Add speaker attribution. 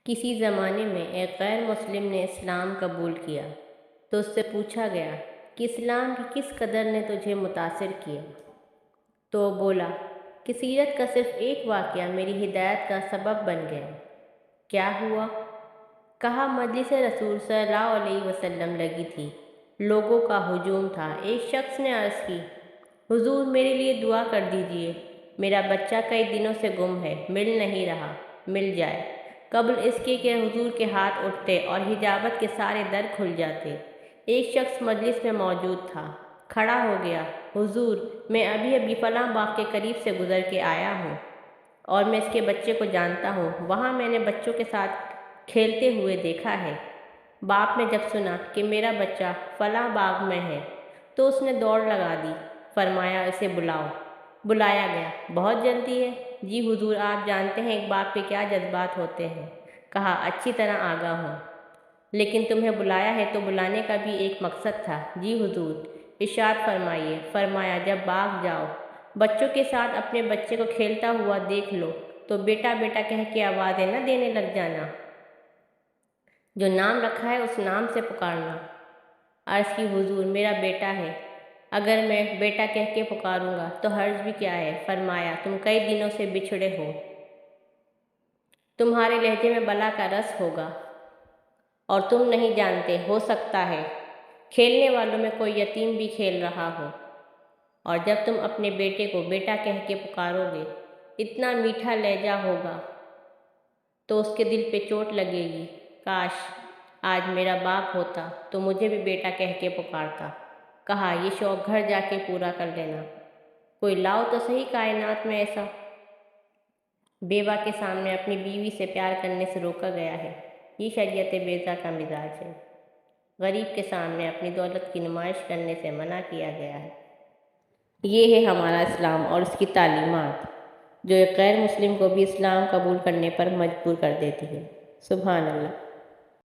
Speaker 1: کسی زمانے میں ایک غیر مسلم نے اسلام قبول کیا تو اس سے پوچھا گیا کہ اسلام کی کس قدر نے تجھے متاثر کیا؟ تو وہ بولا کہ سیرت کا صرف ایک واقعہ میری ہدایت کا سبب بن گیا۔ کیا ہوا؟ کہا مجلس رسول صلی اللہ علیہ وسلم لگی تھی، لوگوں کا ہجوم تھا۔ ایک شخص نے عرض کی، حضور میرے لیے دعا کر دیجئے، میرا بچہ کئی دنوں سے گم ہے، مل نہیں رہا، مل جائے۔ قبل اس کے کہ حضور کے ہاتھ اٹھتے اور حجابت کے سارے در کھل جاتے، ایک شخص مجلس میں موجود تھا، کھڑا ہو گیا، حضور میں ابھی فلاں باغ کے قریب سے گزر کے آیا ہوں اور میں اس کے بچے کو جانتا ہوں، وہاں میں نے بچوں کے ساتھ کھیلتے ہوئے دیکھا ہے۔ باپ نے جب سنا کہ میرا بچہ فلاں باغ میں ہے تو اس نے دوڑ لگا دی، فرمایا اسے بلاؤ۔ بلایا گیا، بہت جلدی ہے؟ جی حضور آپ جانتے ہیں ایک باپ کے کیا جذبات ہوتے ہیں۔ کہا اچھی طرح آگاہ ہوں، لیکن تمہیں بلایا ہے تو بلانے کا بھی ایک مقصد تھا۔ جی حضور ارشاد فرمائیے۔ فرمایا جب باغ جاؤ، بچوں کے ساتھ اپنے بچے کو کھیلتا ہوا دیکھ لو تو بیٹا بیٹا کہہ کے آوازیں نہ دینے لگ جانا، جو نام رکھا ہے اس نام سے پکارنا۔ عرض کی حضور میرا بیٹا ہے، اگر میں بیٹا کہہ کے پکاروں گا تو حرج بھی کیا ہے؟ فرمایا تم کئی دنوں سے بچھڑے ہو، تمہارے لہجے میں بلا کا رس ہوگا اور تم نہیں جانتے، ہو سکتا ہے کھیلنے والوں میں کوئی یتیم بھی کھیل رہا ہو، اور جب تم اپنے بیٹے کو بیٹا کہہ کے پکارو گے، اتنا میٹھا لہجہ ہوگا تو اس کے دل پہ چوٹ لگے گی۔ کاش آج میرا باپ ہوتا تو مجھے بھی بیٹا کہہ کے پکارتا۔ کہا یہ شوق گھر جا کے پورا کر لینا، کوئی لاؤ تو صحیح کائنات میں ایسا۔ بیوہ کے سامنے اپنی بیوی سے پیار کرنے سے روکا گیا ہے، یہ شریعت بیضا کا مزاج ہے۔ غریب کے سامنے اپنی دولت کی نمائش کرنے سے منع کیا گیا ہے۔ یہ ہے ہمارا اسلام اور اس کی تعلیمات، جو ایک غیر مسلم کو بھی اسلام قبول کرنے پر مجبور کر دیتی ہے۔ سبحان اللہ۔